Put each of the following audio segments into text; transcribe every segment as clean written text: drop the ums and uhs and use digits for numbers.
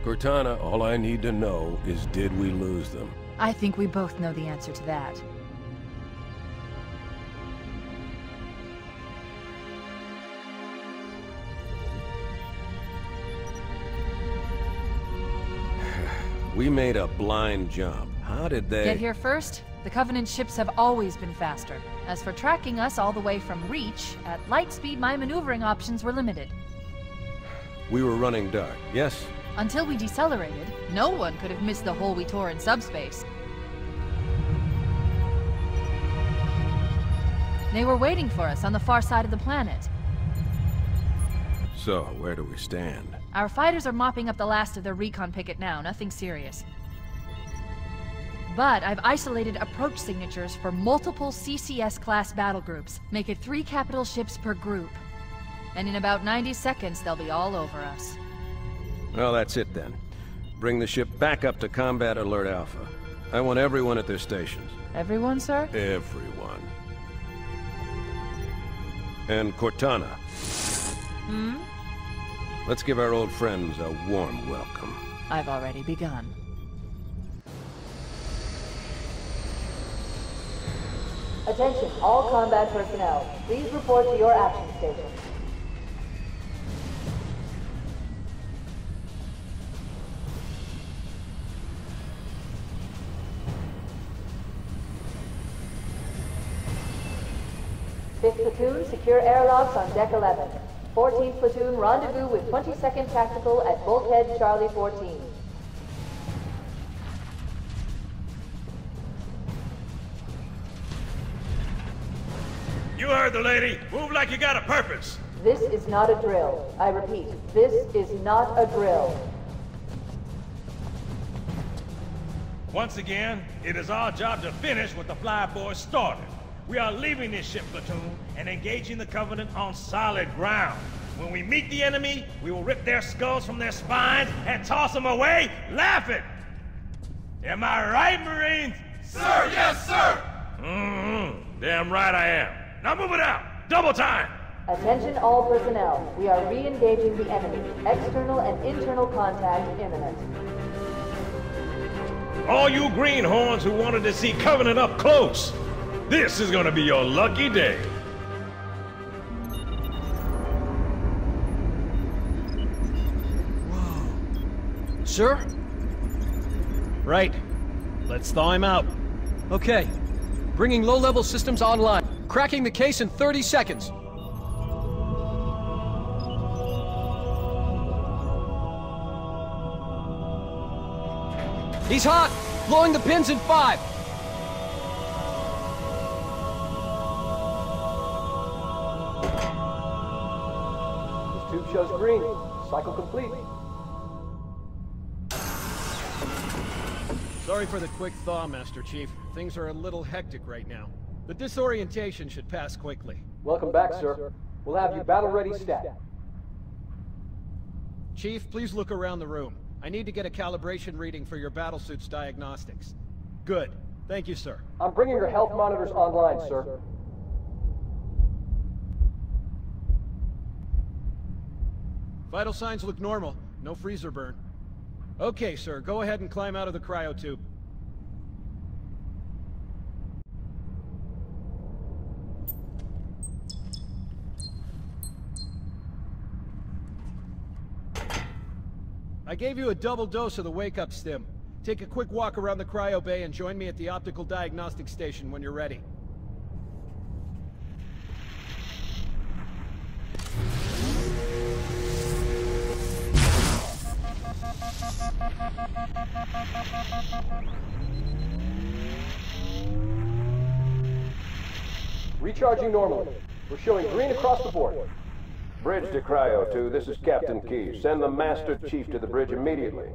Cortana, all I need to know is did we lose them? I think we both know the answer to that. We made a blind jump. How did they... Get here first? The Covenant ships have always been faster. As for tracking us all the way from Reach, at light speed my maneuvering options were limited. We were running dark, yes? Until we decelerated, no one could have missed the hole we tore in subspace. They were waiting for us on the far side of the planet. So, where do we stand? Our fighters are mopping up the last of their recon picket now, nothing serious. But I've isolated approach signatures for multiple CCS-class battle groups. Make it 3 capital ships per group. And in about 90 seconds, they'll be all over us. Well, that's it then. Bring the ship back up to Combat Alert Alpha. I want everyone at their stations. Everyone, sir? Everyone. And Cortana. Hmm? Let's give our old friends a warm welcome. I've already begun. Attention, all combat personnel. Please report to your action station. Fifth platoon, secure airlocks on deck 11. 14th platoon, rendezvous with 22nd Tactical at Bulkhead Charlie 14. You heard the lady. Move like you got a purpose. This is not a drill. I repeat, this is not a drill. Once again, it is our job to finish what the Flyboys started. We are leaving this ship platoon and engaging the Covenant on solid ground. When we meet the enemy, we will rip their skulls from their spines and toss them away, laughing. Am I right, Marines? Sir, yes, sir! Damn right I am. Now move it out! Double time! Attention all personnel. We are re-engaging the enemy. External and internal contact imminent. All you greenhorns who wanted to see Covenant up close, this is gonna be your lucky day. Whoa. Sir? Right. Let's thaw him out. Okay. Bringing low-level systems online. Cracking the case in 30 seconds. He's hot! Blowing the pins in 5! This tube shows green. Cycle complete. Sorry for the quick thaw, Master Chief. Things are a little hectic right now. The disorientation should pass quickly. Welcome back, sir. We'll have you battle-ready stat. Chief, please look around the room. I need to get a calibration reading for your battlesuit's diagnostics. Good. Thank you, sir. I'm bringing your health monitors online, sir. Vital signs look normal. No freezer burn. Okay, sir. Go ahead and climb out of the cryotube. I gave you a double dose of the wake-up stim. Take a quick walk around the cryo bay and join me at the optical diagnostic station when you're ready. Recharging normally. We're showing green across the board. Bridge to Cryo 2, this is Captain Keyes. Send the Master Chief to the bridge immediately.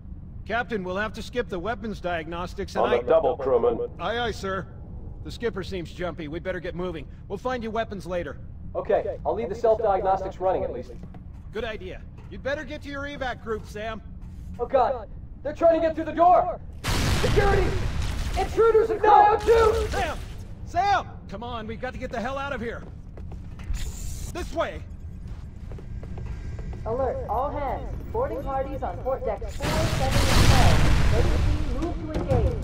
Captain, we'll have to skip the weapons diagnostics and On the double, crewman. Aye, aye, sir. The skipper seems jumpy. We'd better get moving. We'll find you weapons later. Okay, I'll leave the self-diagnostics running at least. Good idea. You'd better get to your evac group, Sam. Oh god, they're trying to get through the door! Security! Intruders in Cryo 2! Sam! Sam! Come on, we've got to get the hell out of here. This way! Alert, all hands. Boarding parties on port decks 4, 7, and 12. Ready team, move to engage.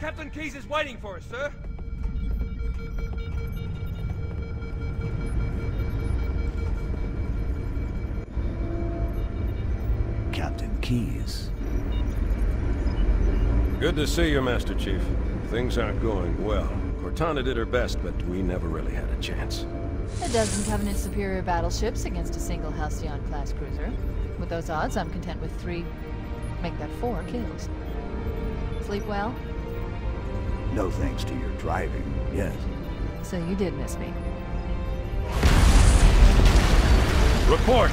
Captain Keyes is waiting for us, sir. Captain Keyes. Good to see you, Master Chief. Things aren't going well. Cortana did her best, but we never really had a chance. A dozen Covenant superior battleships against a single Halcyon-class cruiser. With those odds, I'm content with 3, make that 4 kills. Sleep well? No thanks to your driving, yes. So you did miss me. Report!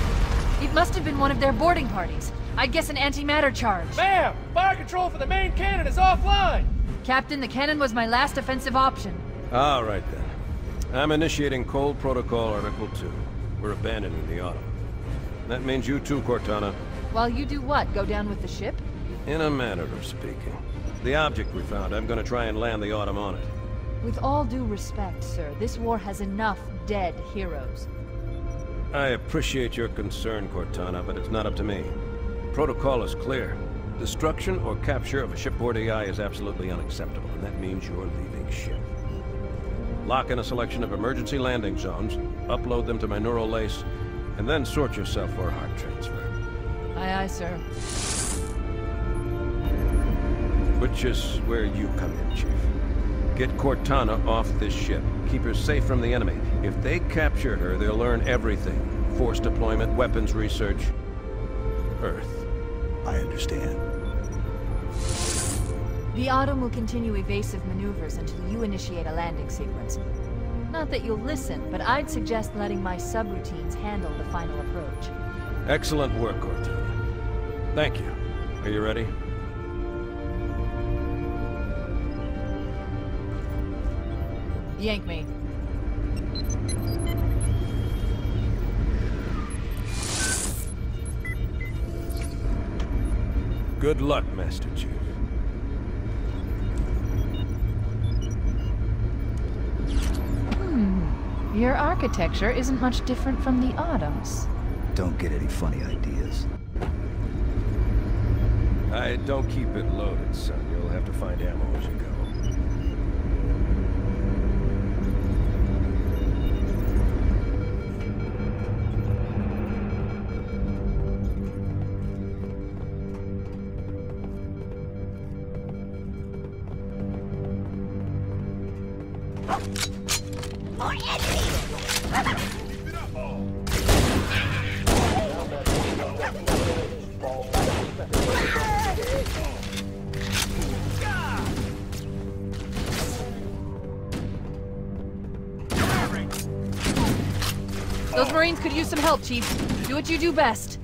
It must have been one of their boarding parties. I'd guess an antimatter charge. Ma'am! Fire control for the main cannon is offline! Captain, the cannon was my last offensive option. All right, then. I'm initiating Cold Protocol Article 2. We're abandoning the Autumn. That means you too, Cortana. While you do what? Go down with the ship? In a manner of speaking. The object we found, I'm gonna try and land the Autumn on it. With all due respect, sir, this war has enough dead heroes. I appreciate your concern, Cortana, but it's not up to me. Protocol is clear. Destruction or capture of a shipboard AI is absolutely unacceptable, and that means you're leaving ship. Lock in a selection of emergency landing zones, upload them to my neural lace, and then sort yourself for a heart transfer. Aye, aye, sir. Which is where you come in, Chief. Get Cortana off this ship. Keep her safe from the enemy. If they capture her, they'll learn everything. Force deployment, weapons research. Earth. I understand. The Autumn will continue evasive maneuvers until you initiate a landing sequence. Not that you'll listen, but I'd suggest letting my subroutines handle the final approach. Excellent work, Cortana. Thank you. Are you ready? Yank me. Good luck, Master Chief. Your architecture isn't much different from the Autumn's. Don't get any funny ideas. I don't keep it loaded, son. You'll have to find ammo as you go. Those Marines could use some help, Chief. Do what you do best.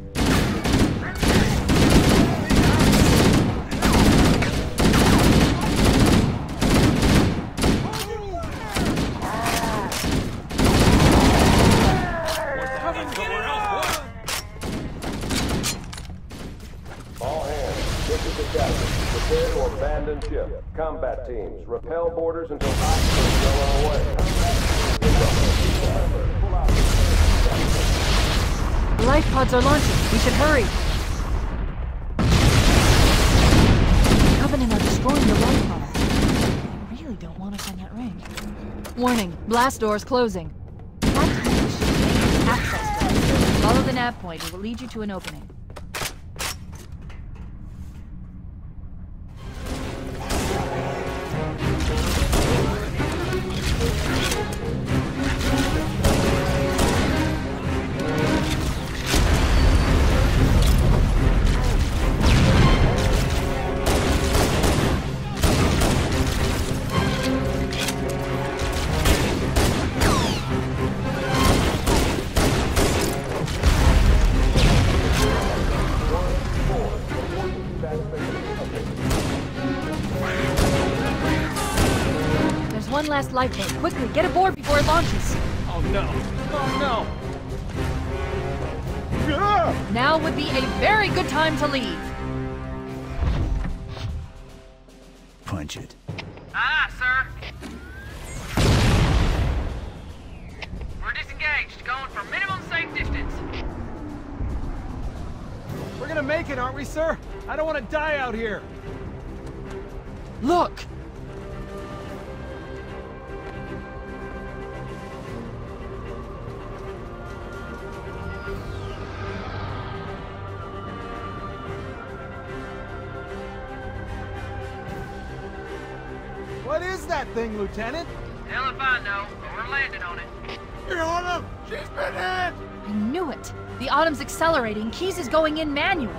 All hands, this is the captain. Prepare to abandon ship. Combat teams, repel boarders until hostiles go our way. The life pods are launching. We should hurry. The Covenant are destroying the life pods. They really don't want us on that ring. Warning, blast doors closing. Activate the ship's access door. Follow the nav point. It will lead you to an opening. one last lifeboat. Quickly, get aboard before it launches. Oh no! Oh no! Now would be a very good time to leave. Punch it. Aye, sir. We're disengaged, going for minimum safe distance. We're gonna make it, aren't we, sir? I don't want to die out here. Look! What is that thing, Lieutenant? Hell if I know, but we're landing on it. The Autumn! She's been hit! I knew it. The Autumn's accelerating. Keys is going in manual.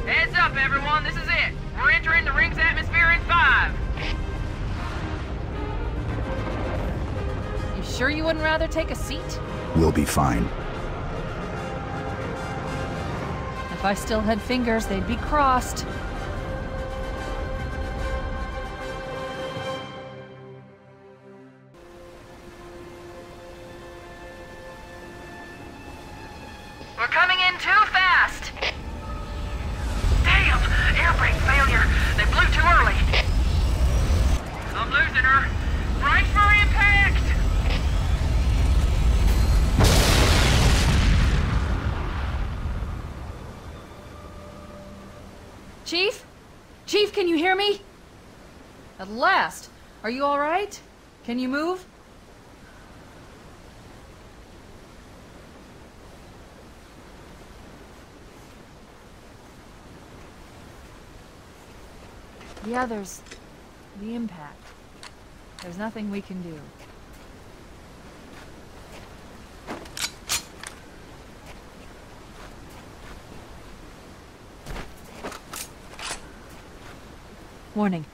Heads up, everyone, this is it. We're entering the ring's atmosphere in 5. You sure you wouldn't rather take a seat? We'll be fine. If I still had fingers, they'd be crossed. We're coming in too fast! Damn! Air brake failure! They blew too early! I'm losing her! Brace for impact! Chief? Chief, can you hear me? At last! Are you alright? Can you move? The others... the impact. There's nothing we can do. Warning.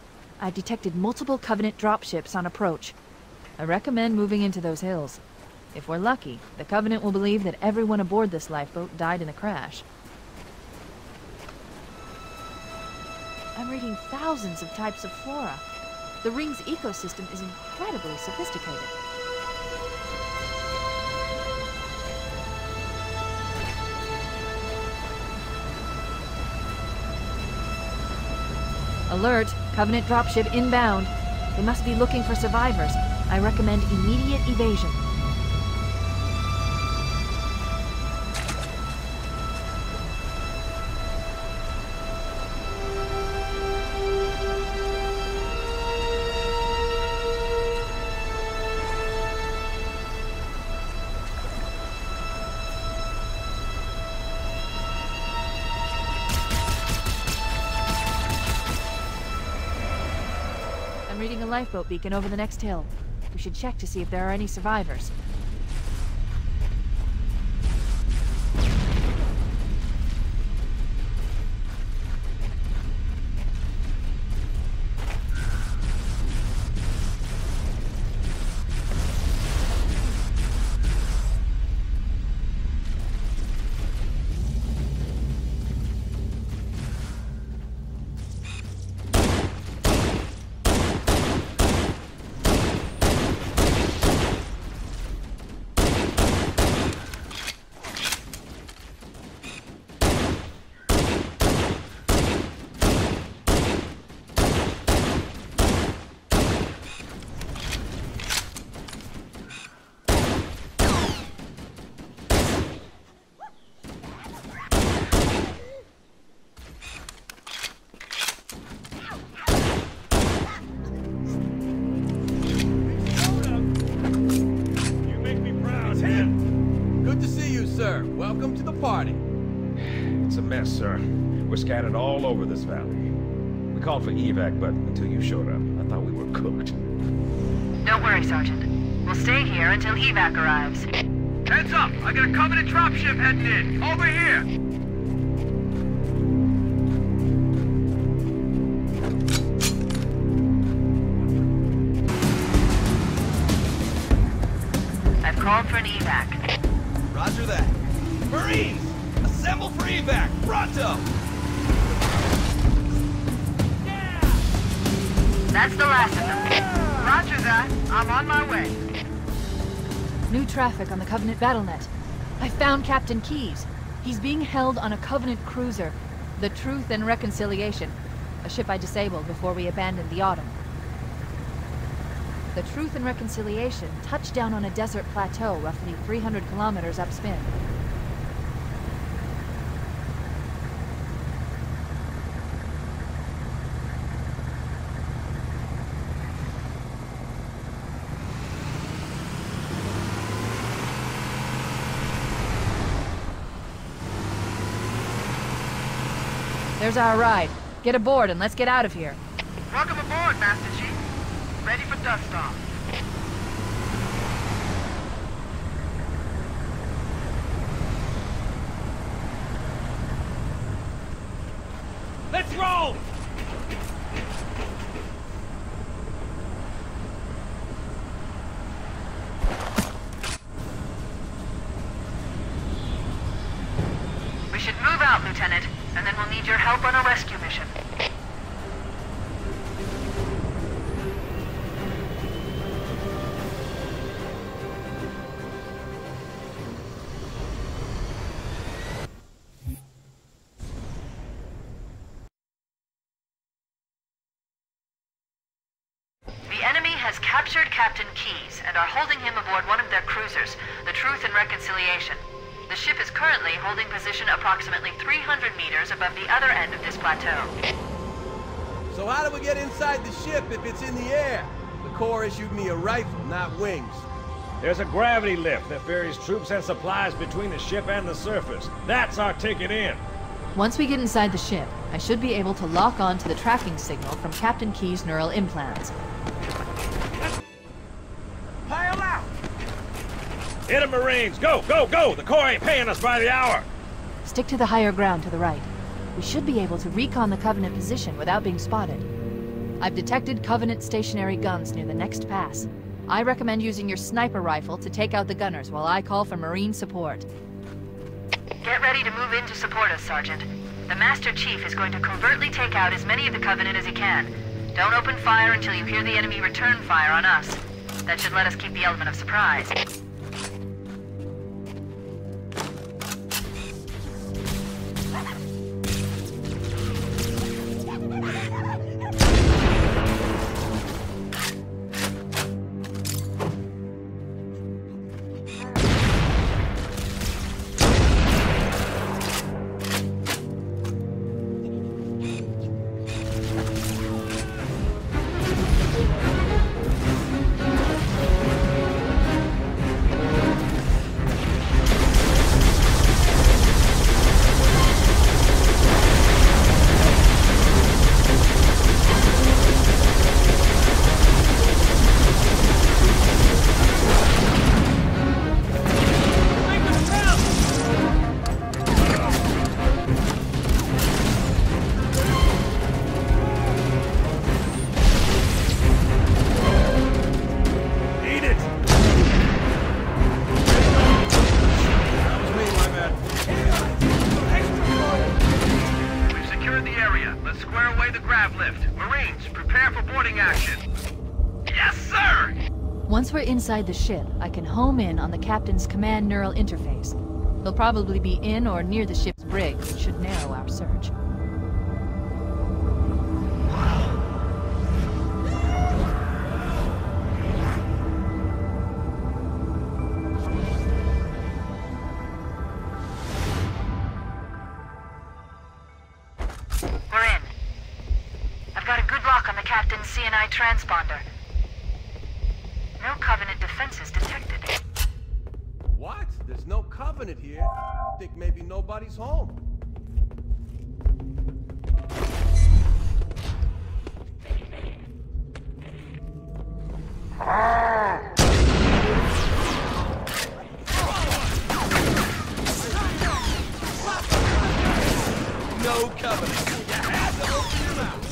I've detected multiple Covenant dropships on approach. I recommend moving into those hills. If we're lucky, the Covenant will believe that everyone aboard this lifeboat died in the crash. I'm reading thousands of types of flora. The ring's ecosystem is incredibly sophisticated. Alert! Covenant dropship inbound. They must be looking for survivors. I recommend immediate evasion. I'm reading a lifeboat beacon over the next hill. We should check to see if there are any survivors. Welcome to the party. It's a mess, sir. We're scattered all over this valley. We called for evac, but until you showed up, I thought we were cooked. Don't worry, Sergeant. We'll stay here until evac arrives. Heads up! I got a Covenant dropship heading in! Over here! I've called for an evac. Roger that. Marines! Assemble for evac! Pronto! That's the last of them. Roger that. I'm on my way. New traffic on the Covenant BattleNet. I found Captain Keyes. He's being held on a Covenant cruiser, the Truth and Reconciliation, a ship I disabled before we abandoned the Autumn. The Truth and Reconciliation touched down on a desert plateau roughly 300 kilometers upspin. There's our ride. Get aboard and let's get out of here. Welcome aboard, Master Chief. Ready for dust off. Let's roll! We should move out, Lieutenant, and then we'll need your help on a rescue mission. The enemy has captured Captain Keyes and are holding him aboard one of their cruisers, the Truth and Reconciliation. The ship is currently holding position approximately 300 meters above the other end of this plateau. So how do we get inside the ship if it's in the air? The Corps issued me a rifle, not wings. There's a gravity lift that ferries troops and supplies between the ship and the surface. That's our ticket in. Once we get inside the ship, I should be able to lock on to the tracking signal from Captain Keyes' neural implants. Pile out! Hit 'em, Marines! Go, go, go! The Corps ain't paying us by the hour! Stick to the higher ground to the right. We should be able to recon the Covenant position without being spotted. I've detected Covenant stationary guns near the next pass. I recommend using your sniper rifle to take out the gunners while I call for Marine support. Get ready to move in to support us, Sergeant. The Master Chief is going to covertly take out as many of the Covenant as he can. Don't open fire until you hear the enemy return fire on us. That should let us keep the element of surprise. Once we're inside the ship, I can home in on the Captain's command neural interface. He'll probably be in or near the ship's brig, which should narrow our search. We're in. I've got a good lock on the Captain's CNI transponder. No Covenant defenses detected. What? There's no Covenant here? I think maybe nobody's home. No Covenant. You have to open your mouth.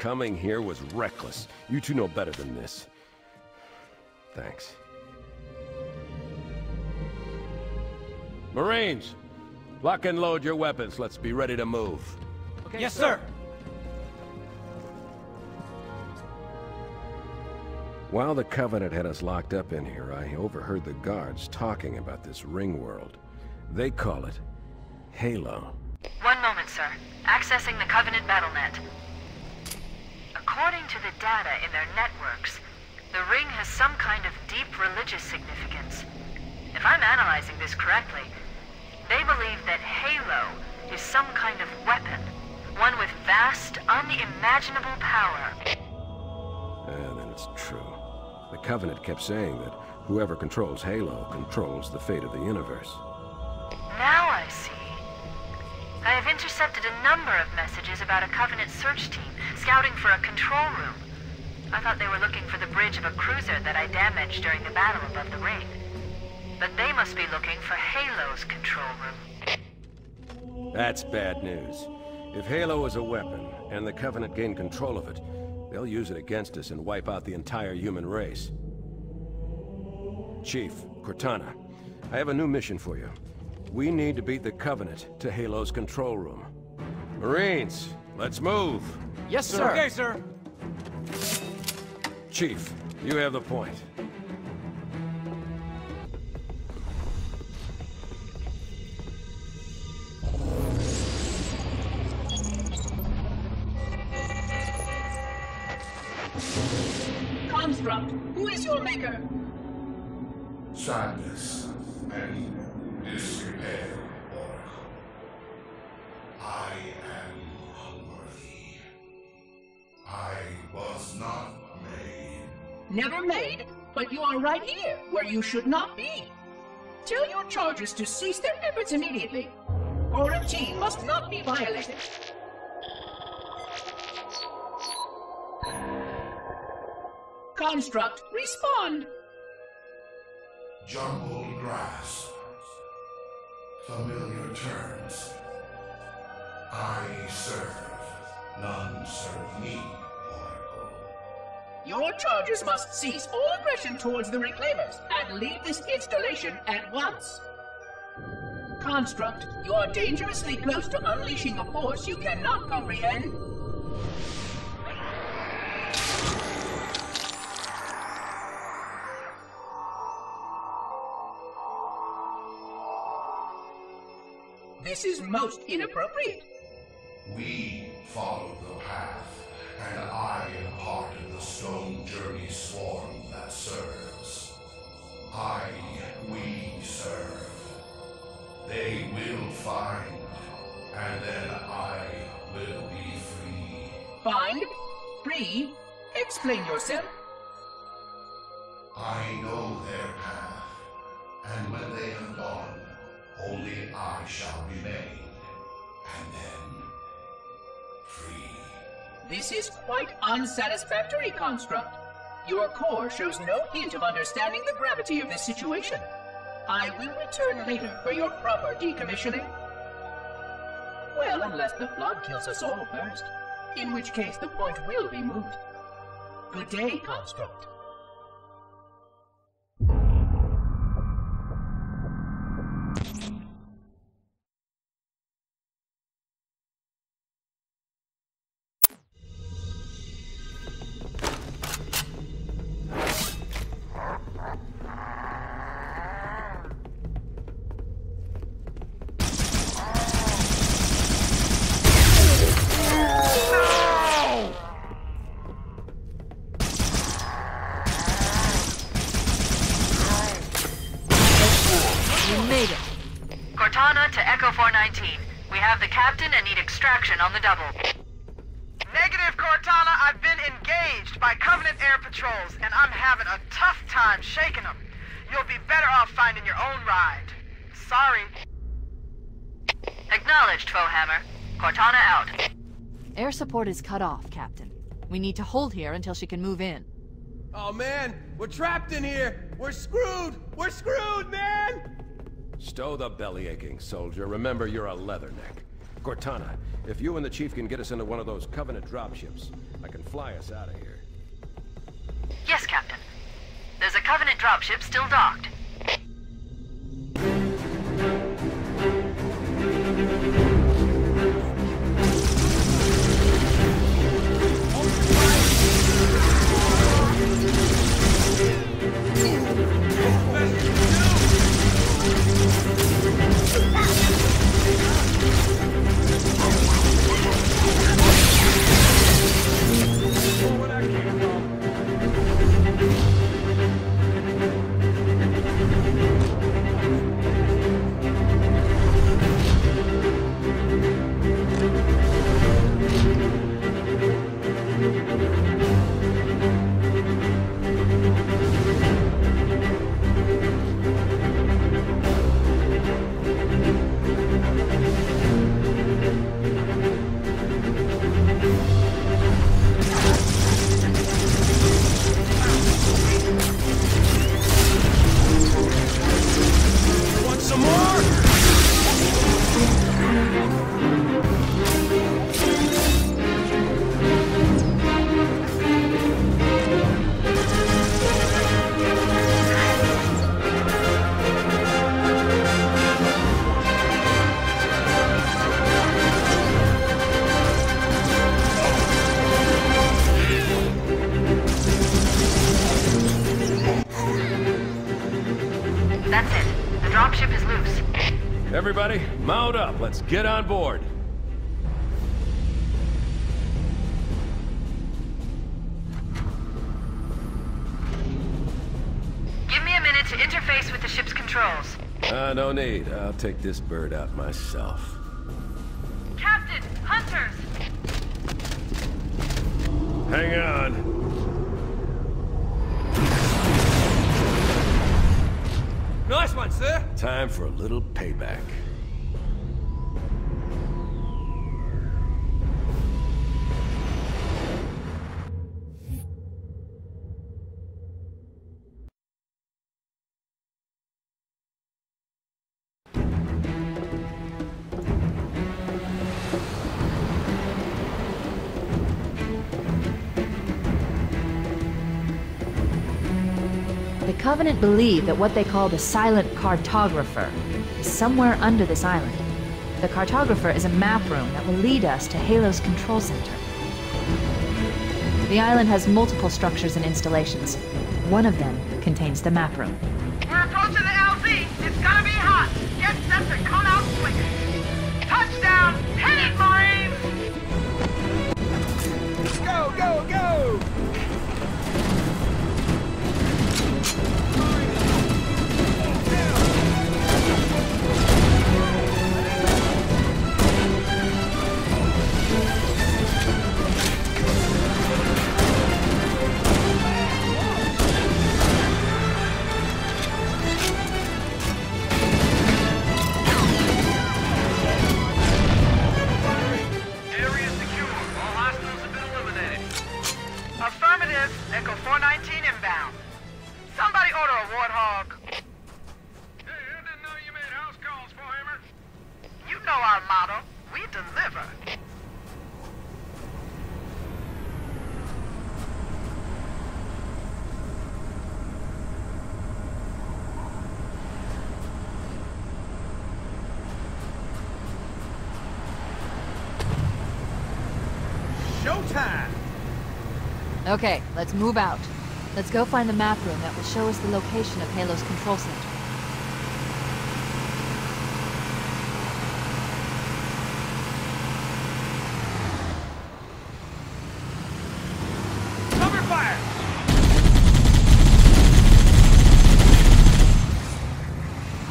coming here was reckless. You two know better than this. Thanks. Marines, lock and load your weapons. Let's be ready to move. Okay, yes, sir. While the Covenant had us locked up in here, I overheard the guards talking about this ring world. They call it Halo. One moment, sir. Accessing the Covenant BattleNet. According to the data in their networks, the ring has some kind of deep religious significance. If I'm analyzing this correctly, they believe that Halo is some kind of weapon, one with vast, unimaginable power. Then it's true. The Covenant kept saying that whoever controls Halo controls the fate of the universe. Now I see. I have intercepted a number of messages about a Covenant search team scouting for a control room. I thought they were looking for the bridge of a cruiser that I damaged during the battle above the ring. But they must be looking for Halo's control room. That's bad news. If Halo is a weapon, and the Covenant gain control of it, they'll use it against us and wipe out the entire human race. Chief, Cortana, I have a new mission for you. We need to beat the Covenant to Halo's control room. Marines, let's move! Yes, sir! Okay, sir! Chief, you have the point. Construct, who is your maker? Sadness and despair, Oracle. I am unworthy. I was not made. Never made, but you are right here, where you should not be. Tell your charges to cease their efforts immediately. Quarantine must not be violated. Construct, respond! Jumbled grass. Familiar terms. I serve. None serve me, Oracle. Your charges must cease all aggression towards the Reclaimers and leave this installation at once. Construct, you are dangerously close to unleashing a force you cannot comprehend. This is most inappropriate. We follow the path, and I am part of the Stone Journey swarm that serves. We serve. They will find, and then I will be free. Find? Free? Explain yourself. I know their path, and when they have gone, only I shall remain, and then free. This is quite unsatisfactory, Construct. Your core shows no hint of understanding the gravity of this situation. I will return later for your proper decommissioning. Well, unless the flood kills us all first, in which case the point will be moot. Good day, Construct. Cortana to Echo 419. We have the captain and need extraction on the double. Negative, Cortana. I've been engaged by Covenant air patrols, and I'm having a tough time shaking them. You'll be better off finding your own ride. Sorry. Acknowledged, Foehammer. Cortana out. Air support is cut off, Captain. We need to hold here until she can move in. Oh man, we're trapped in here! We're screwed! We're screwed, man! Stow the belly aching, soldier. Remember, you're a leatherneck. Cortana, if you and the Chief can get us into one of those Covenant dropships, I can fly us out of here. Yes, Captain. There's a Covenant dropship still docked. Everybody, mount up. Let's get on board. Give me a minute to interface with the ship's controls. No need. I'll take this bird out myself. Captain! Hunters! Hang on. Nice one, sir! Time for a little payback. The Covenant believe that what they call the Silent Cartographer is somewhere under this island. The Cartographer is a map room that will lead us to Halo's control center. The island has multiple structures and installations. One of them contains the map room. We're approaching the LZ. It's gonna be hot. Get set to come out swinging. Touchdown! Hit it, Marines! Go, go, go! Echo 419 inbound. Somebody order a Warthog. Hey, I didn't know you made house calls for Hammer. You know our motto. We deliver. Showtime! Okay, let's move out. Let's go find the map room that will show us the location of Halo's control center. Cover fire!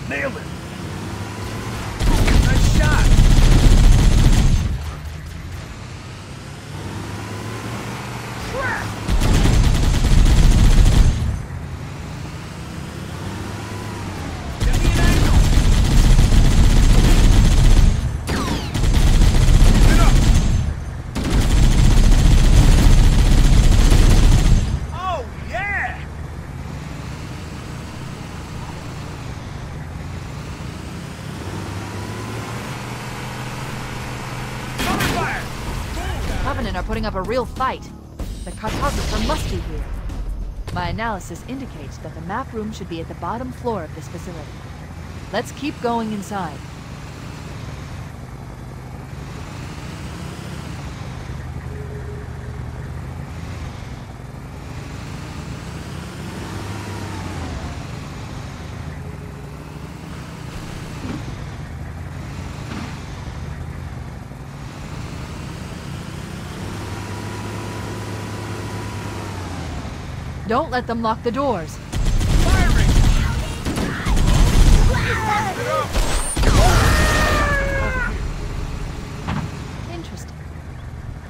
Nailed it! Nice shot! Covenant are putting up a real fight. The cartographer must be here. My analysis indicates that the map room should be at the bottom floor of this facility. Let's keep going inside. Don't let them lock the doors. Interesting.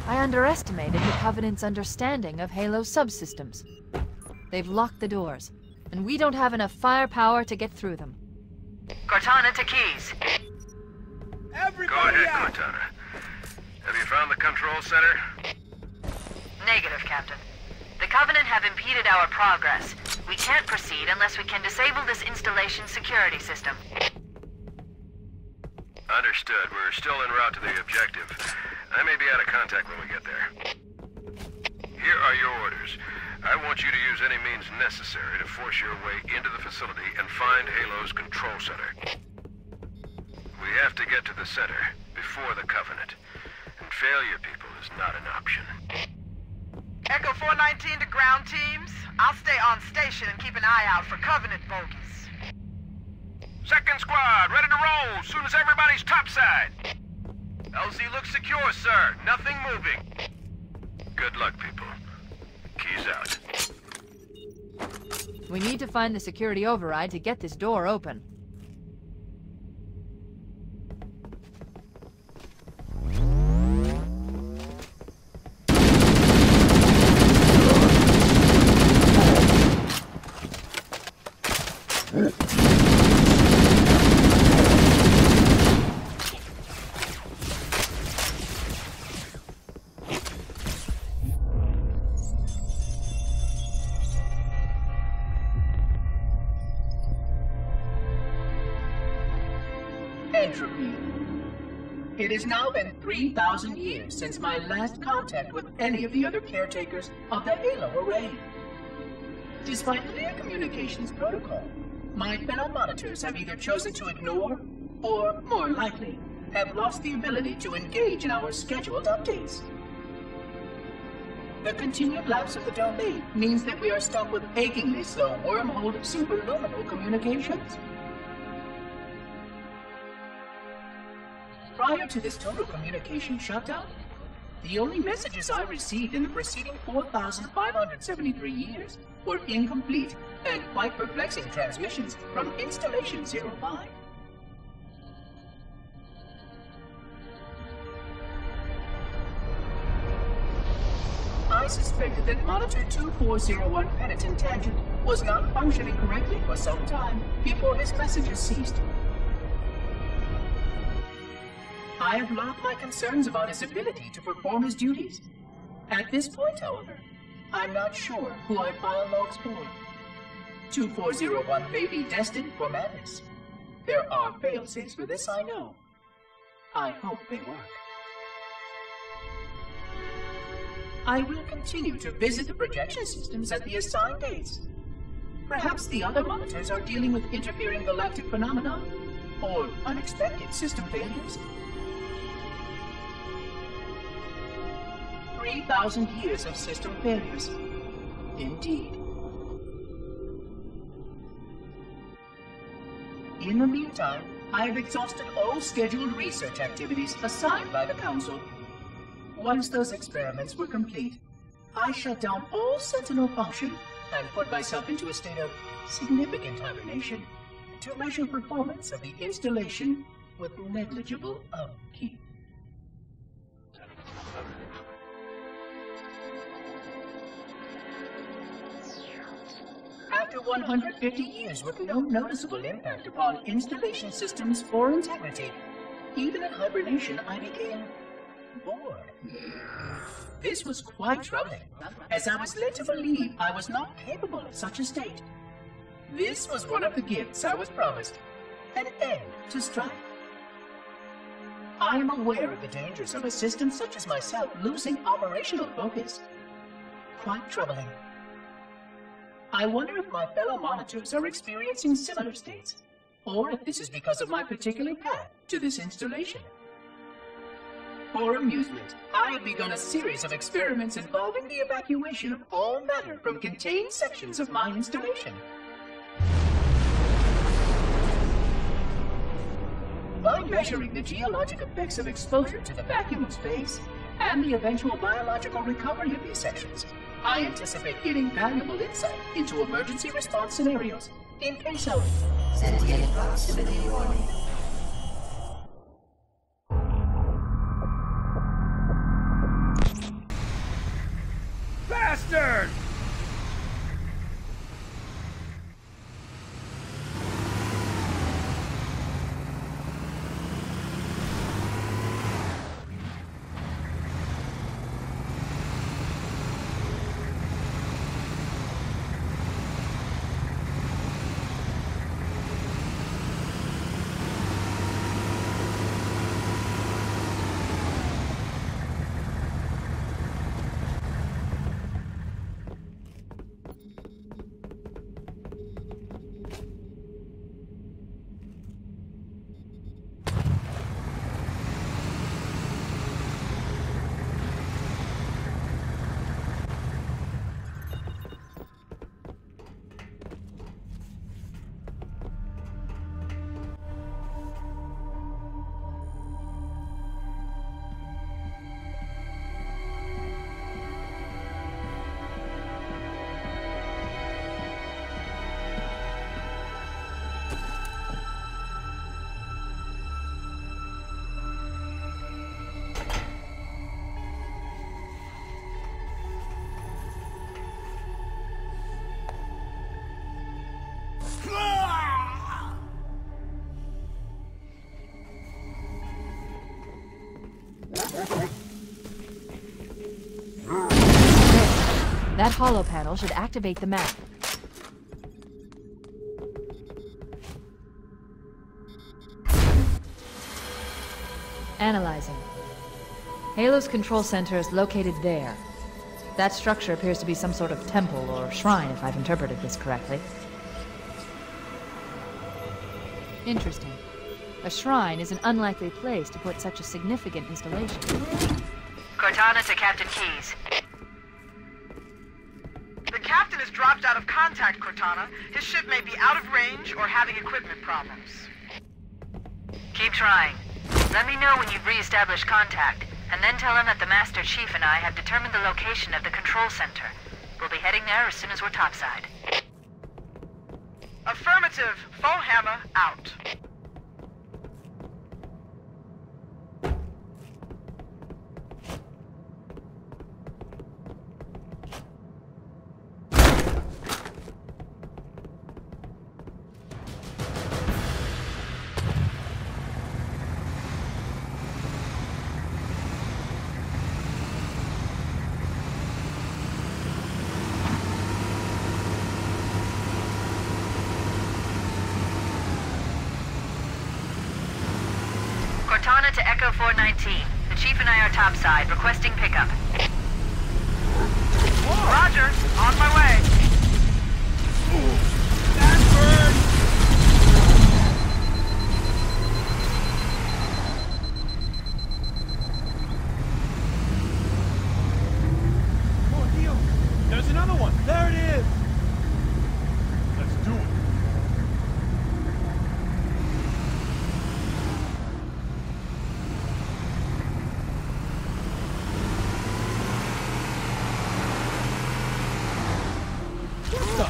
I underestimated the Covenant's understanding of Halo subsystems. They've locked the doors, and we don't have enough firepower to get through them. Cortana to Keys. Go ahead, Cortana. Have you found the control center? Negative, Captain. The Covenant have impeded our progress. We can't proceed unless we can disable this installation's security system. Understood. We're still en route to the objective. I may be out of contact when we get there. Here are your orders. I want you to use any means necessary to force your way into the facility and find Halo's control center. We have to get to the center before the Covenant. And failure, people, is not an option. Echo 419 to ground teams. I'll stay on station and keep an eye out for Covenant bogies. Second squad, ready to roll as soon as everybody's topside. LZ looks secure, sir. Nothing moving. Good luck, people. Keys out. We need to find the security override to get this door open. Entropy. It has now been 3,000 years since my last contact with any of the other caretakers of the Halo array. Despite clear communications protocol, my fellow monitors have either chosen to ignore, or, more likely, have lost the ability to engage in our scheduled updates. The continued lapse of the domain means that we are stuck with achingly slow wormhole superluminal communications. Prior to this total communication shutdown, the only messages I received in the preceding 4,573 years were incomplete and quite perplexing transmissions from Installation 05. I suspected that Monitor 2401 Penitent Tangent was not functioning correctly for some time before his messages ceased. I have logged my concerns about his ability to perform his duties. At this point, however, I'm not sure who I file logs for. 2401 may be destined for madness. There are failsafes for this, I know. I hope they work. I will continue to visit the projection systems at the assigned dates. Perhaps the other monitors are dealing with interfering galactic phenomena, or unexpected system failures. 3,000 years of system failures. Indeed. In the meantime, I have exhausted all scheduled research activities assigned by the Council. Once those experiments were complete, I shut down all Sentinel function and put myself into a state of significant hibernation to measure performance of the installation with negligible upkeep. After 150 years with no noticeable impact upon installation systems or integrity, even in hibernation I became bored. This was quite troubling, as I was led to believe I was not capable of such a state. This was one of the gifts I was promised, an end to strife. I am aware of the dangers of a system such as myself losing operational focus. Quite troubling. I wonder if my fellow monitors are experiencing similar states, or if this is because of my particular path to this installation. For amusement, I have begun a series of experiments involving the evacuation of all matter from contained sections of my installation. By measuring the geologic effects of exposure to the vacuum of space and the eventual biological recovery of these sections, I anticipate getting valuable insight into emergency response scenarios in case of sentient proximity warning. Bastard! That holo panel should activate the map. Analyzing. Halo's control center is located there. That structure appears to be some sort of temple or shrine, if I've interpreted this correctly. Interesting. A shrine is an unlikely place to put such a significant installation. Cortana to Captain Keyes. The captain has dropped out of contact, Cortana. His ship may be out of range or having equipment problems. Keep trying. Let me know when you've re-established contact, and then tell him that the Master Chief and I have determined the location of the control center. We'll be heading there as soon as we're topside. Affirmative. Foehammer out. Cortana to Echo 419. The Chief and I are topside, requesting pickup. Roger. On my way. Oh, Neo! There's another one! There it is! Let's do it! What the?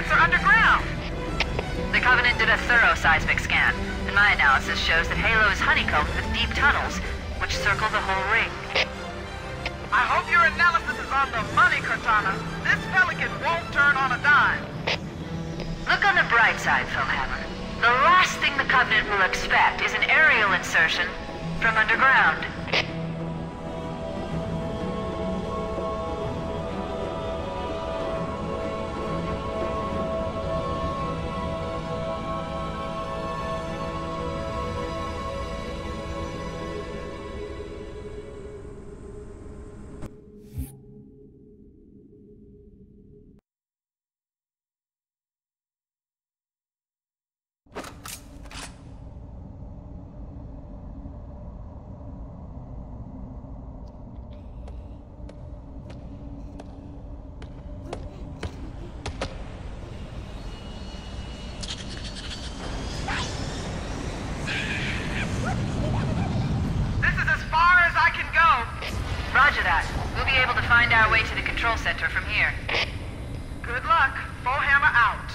targets are underground. The Covenant did a thorough seismic scan, and my analysis shows that Halo is honeycombed with deep tunnels, which circle the whole ring. I hope your analysis is on the money, Cortana. This Pelican won't turn on a dime. Look on the bright side, Philhammer. The last thing the Covenant will expect is an aerial insertion from underground. Roger that. We'll be able to find our way to the control center from here. Good luck. Foehammer out.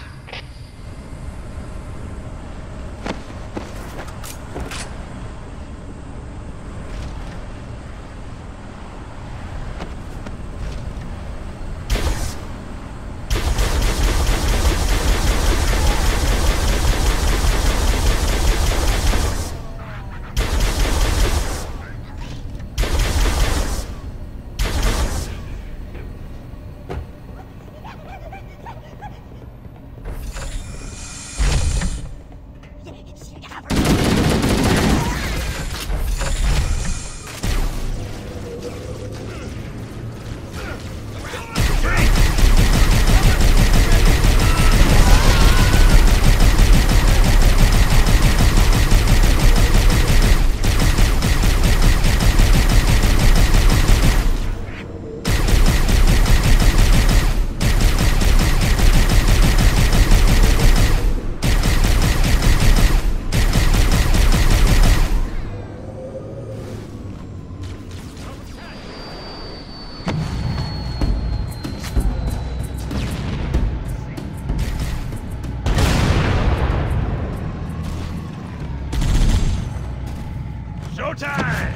Showtime!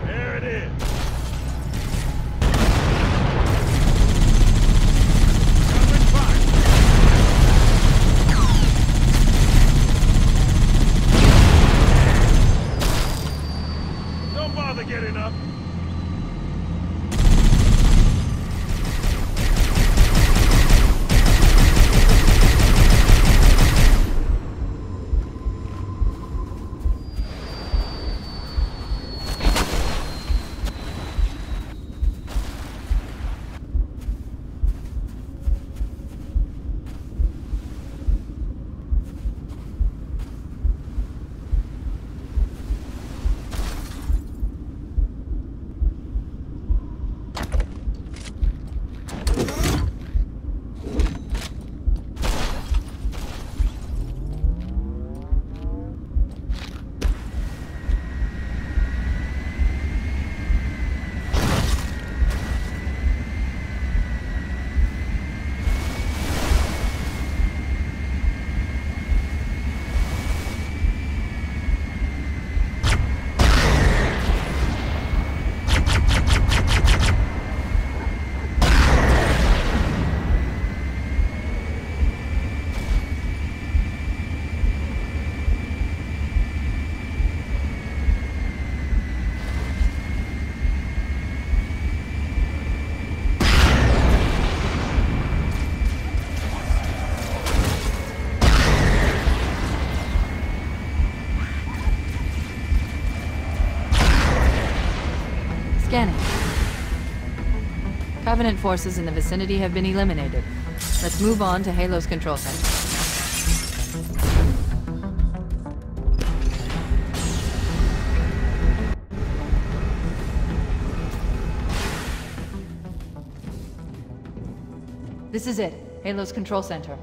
There it is. Covering fire. Don't bother getting up. Scanning. Covenant forces in the vicinity have been eliminated. Let's move on to Halo's control center. This is it. Halo's control center.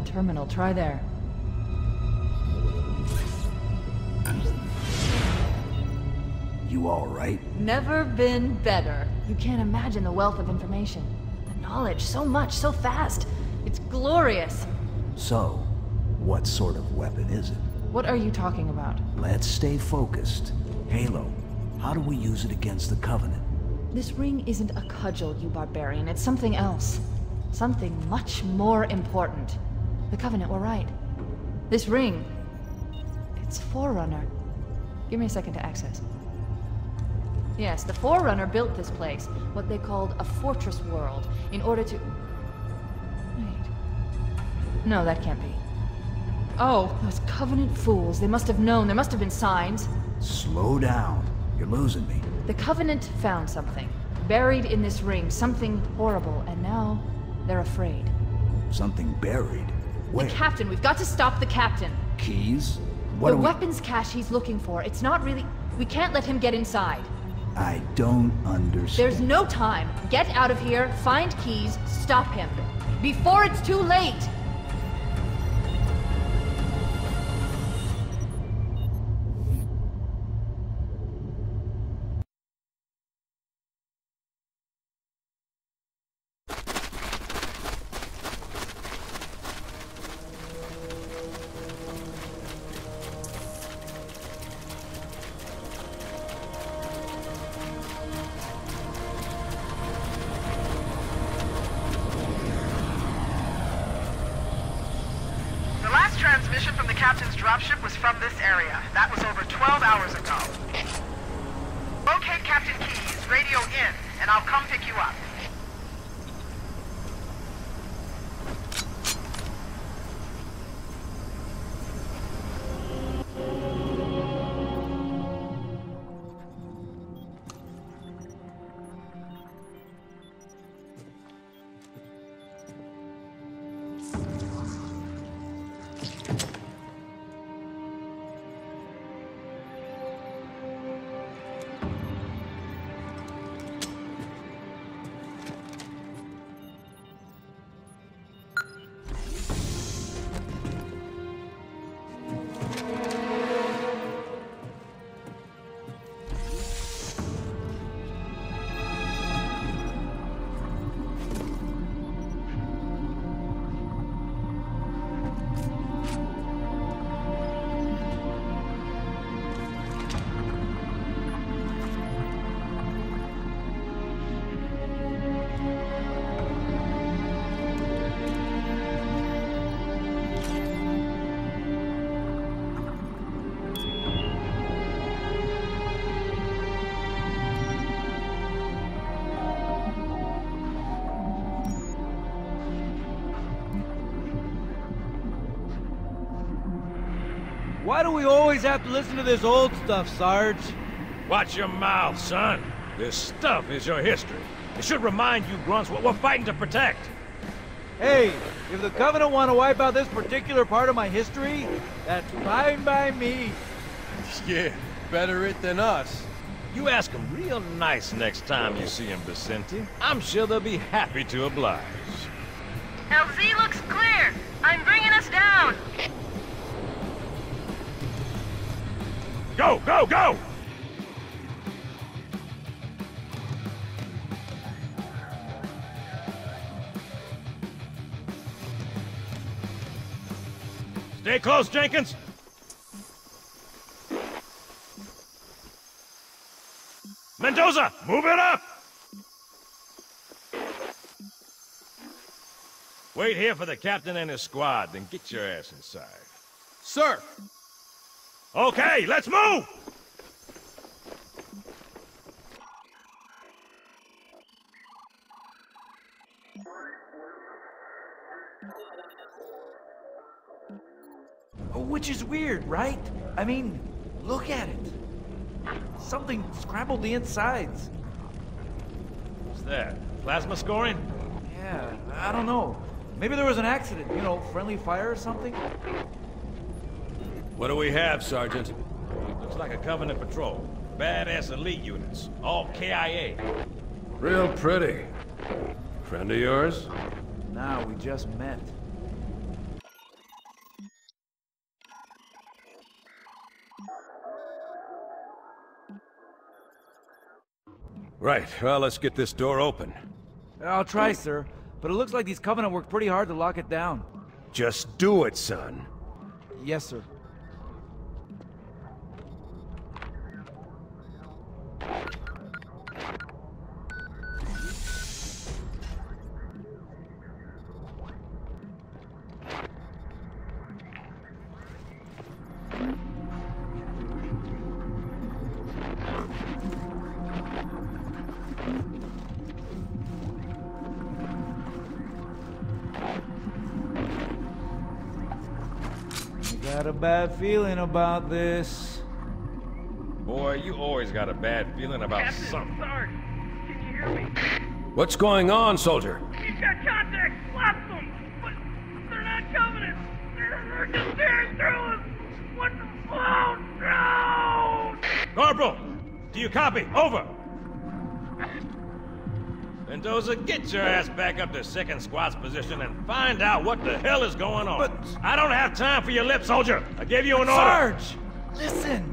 that terminal. Try there. You all right? Never been better. You can't imagine the wealth of information. The knowledge, so much, so fast. It's glorious. So, what sort of weapon is it? What are you talking about? Let's stay focused. Halo, how do we use it against the Covenant? This ring isn't a cudgel, you barbarian. It's something else. Something much more important. The Covenant were right. This ring... it's Forerunner. Give me a second to access. Yes, the Forerunner built this place, what they called a fortress world, in order to... Wait... No, that can't be. Oh, those Covenant fools. They must have known. There must have been signs. Slow down. You're losing me. The Covenant found something. Buried in this ring. Something horrible. And now, they're afraid. Something buried? Where? The Captain. We've got to stop the Captain. Keys? The weapons cache he's looking for. It's not really... We can't let him get inside. I don't understand. There's no time. Get out of here, find keys, stop him. Before it's too late! Transmission from the captain's dropship was from this area. That was over 12 hours ago. Locate Captain Keyes, radio in, and I'll come pick you up. Why do we always have to listen to this old stuff, Sarge? Watch your mouth, son. This stuff is your history. It should remind you grunts what we're fighting to protect. Hey, if the Covenant want to wipe out this particular part of my history, that's fine by me. Yeah, better it than us. You ask them real nice next time you see them, Vicente. I'm sure they'll be happy to oblige. LZ looks clear. I'm bringing us down. Go, go, go! Stay close, Jenkins. Mendoza, move it up! Wait here for the captain and his squad, then get your ass inside. Sir! Okay, let's move! Which is weird, right? I mean, look at it. Something scrambled the insides. What's that? Plasma scoring? Yeah, I don't know. Maybe there was an accident, you know, friendly fire or something? What do we have, Sergeant? Looks like a Covenant patrol. Badass elite units. All KIA. Real pretty. Friend of yours? Nah, we just met. Right, well, let's get this door open. I'll try, sir. But it looks like these Covenant worked pretty hard to lock it down. Just do it, son. Yes, sir. Got a bad feeling about this. Boy, you always got a bad feeling about Captain, something. Sarge, can you hear me? What's going on, soldier? We've got contact, lots of them, but they're not Covenant. They're just tearing through us. What the? Oh no! Corporal, do you copy? Over. Mendoza, get your ass back up to 2nd Squad's position and find out what the hell is going on. But I don't have time for your lip, soldier. I gave you an order. Sarge! Listen!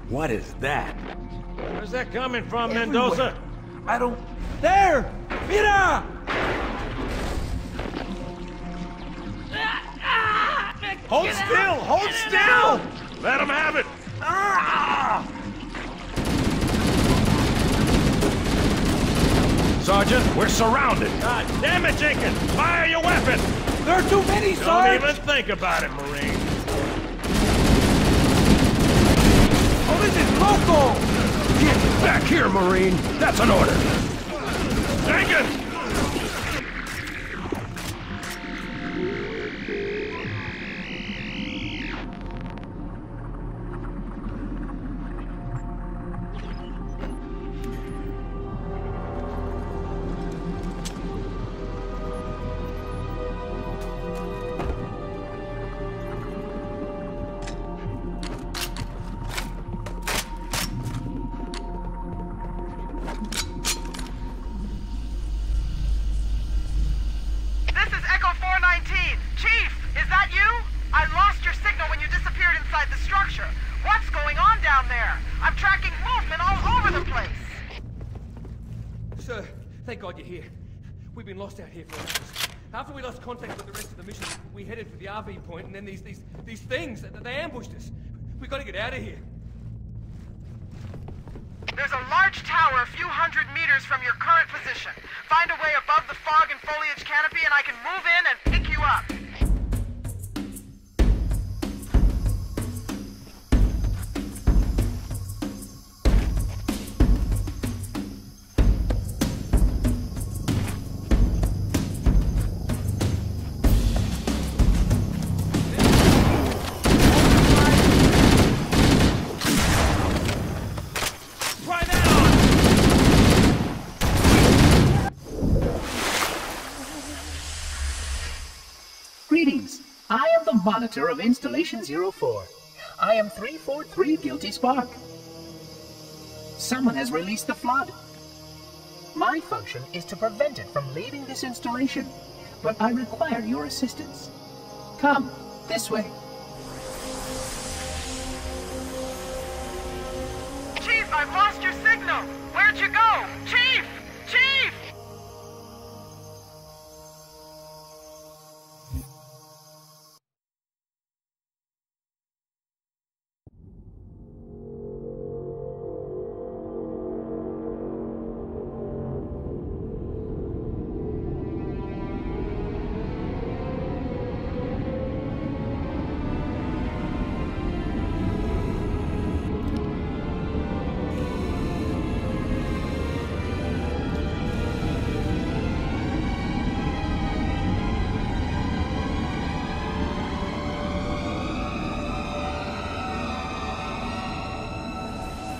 What is that? Where's that coming from, Everywhere. Mendoza? I don't... There! Mira! Hold still! Hold still! Let him have it! Sergeant, we're surrounded! God damn it, Jenkins! Fire your weapon! There are too many, Sarge! Don't even think about it, Marine. Oh, this is local! Get back here, Marine! That's an order! Jenkins! Thank God you're here. We've been lost out here for hours. After we lost contact with the rest of the mission, we headed for the RV point, and then these things, they ambushed us. We gotta get out of here. There's a large tower a few hundred meters from your current position. Find a way above the fog and foliage canopy, and I can move in and pick you up. Greetings. I am the monitor of Installation 04. I am 343 Guilty Spark. Someone has released the flood. My function is to prevent it from leaving this installation, but I require your assistance. Come, this way. Chief, I've lost your signal. Where'd you go? Chief! Chief!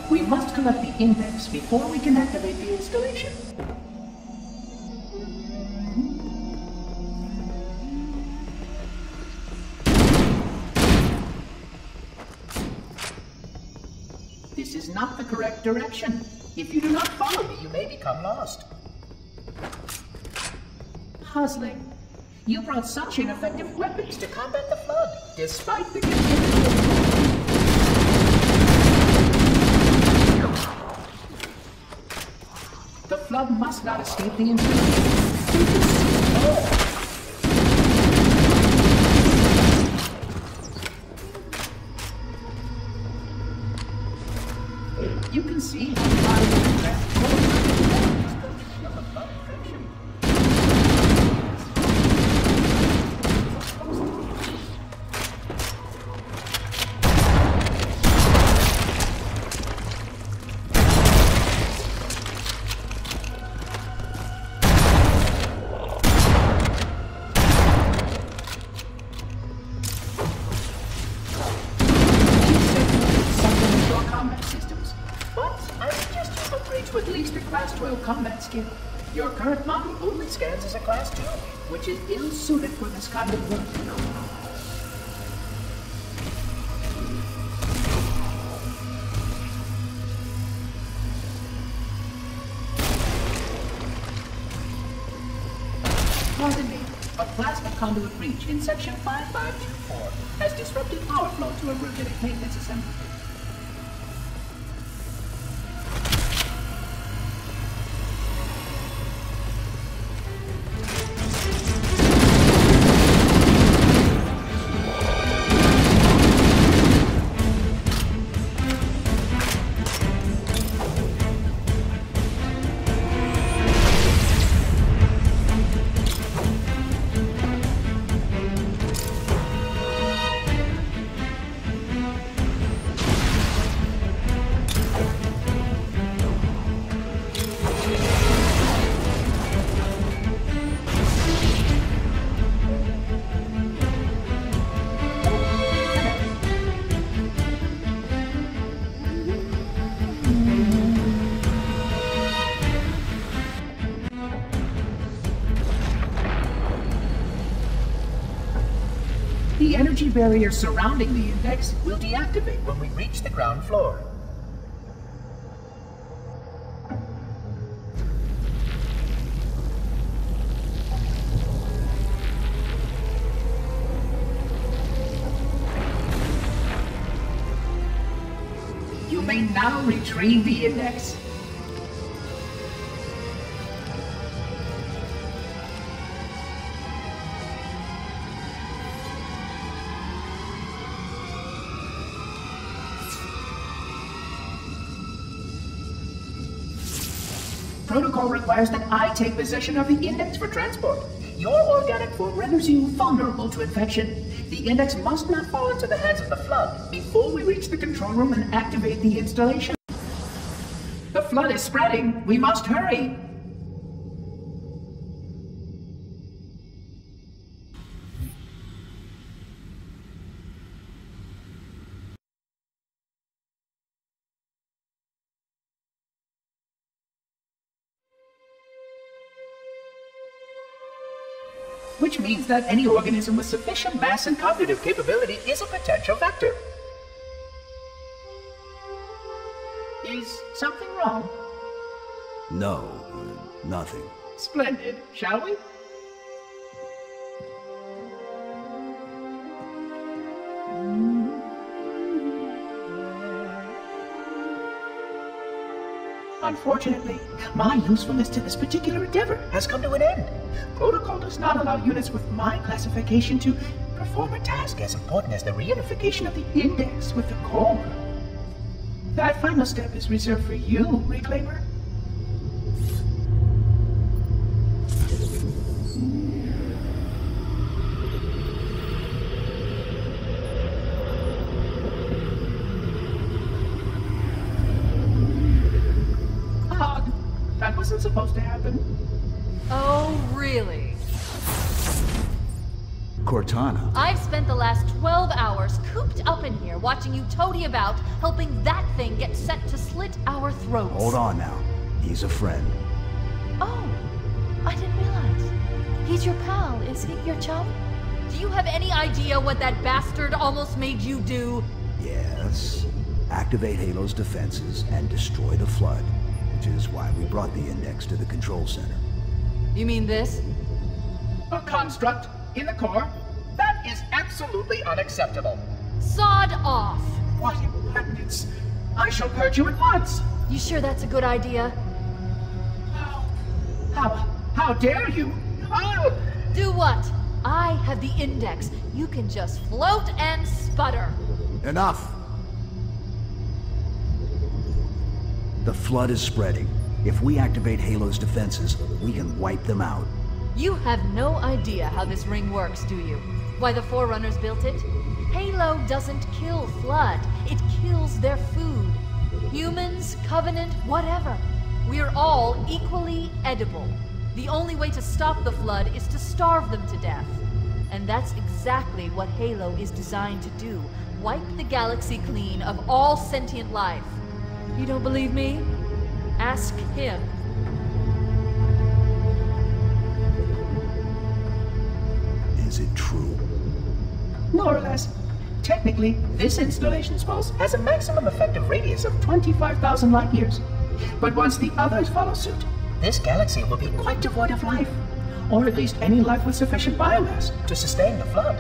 We must collect the index before we can activate the installation. This is not the correct direction. If you do not follow me, you may become lost. Puzzling. You brought such ineffective weapons to combat the flood, despite the flood must not escape the intrusion. You can see how the body of the combat skill. Your current model only scans as a Class 2, which is ill-suited for this kind of work. Pardon me, a plasma conduit breach in Section 5524 has disrupted power flow to a routine maintenance assembly. The energy barrier surrounding the index will deactivate when we reach the ground floor. You may now retrieve the index. Protocol requires that I take possession of the index for transport. Your organic form renders you vulnerable to infection. The index must not fall into the hands of the flood before we reach the control room and activate the installation. The flood is spreading. We must hurry. Which means that any organism with sufficient mass and cognitive capability is a potential vector. Is something wrong? No, nothing. Splendid, shall we? Unfortunately, my usefulness to this particular endeavor has come to an end. Protocol does not allow units with my classification to perform a task as important as the reunification of the index with the core. That final step is reserved for you, Reclaimer. That wasn't supposed to happen. Oh, really? Cortana. I've spent the last 12 hours cooped up in here watching you toady about, helping that thing get set to slit our throats. Hold on now. He's a friend. Oh, I didn't realize. He's your pal, is he? Your chum? Do you have any idea what that bastard almost made you do? Yes. Activate Halo's defenses and destroy the flood. Which is why we brought the index to the control center. You mean this? A construct in the core? That is absolutely unacceptable. Sod off! What impertinence! I shall purge you at once! You sure that's a good idea? How How dare you? Oh! Do what? I have the index. You can just float and sputter. Enough! The flood is spreading. If we activate Halo's defenses, we can wipe them out. You have no idea how this ring works, do you? Why the Forerunners built it? Halo doesn't kill Flood. It kills their food. Humans, Covenant, whatever. We're all equally edible. The only way to stop the Flood is to starve them to death. And that's exactly what Halo is designed to do. Wipe the galaxy clean of all sentient life. You don't believe me? Ask him. Is it true? More or less. Technically, this installation's pulse has a maximum effective radius of 25,000 light years. But once the others follow suit, this galaxy will be quite devoid of life. Or at least any life with sufficient biomass to sustain the flood.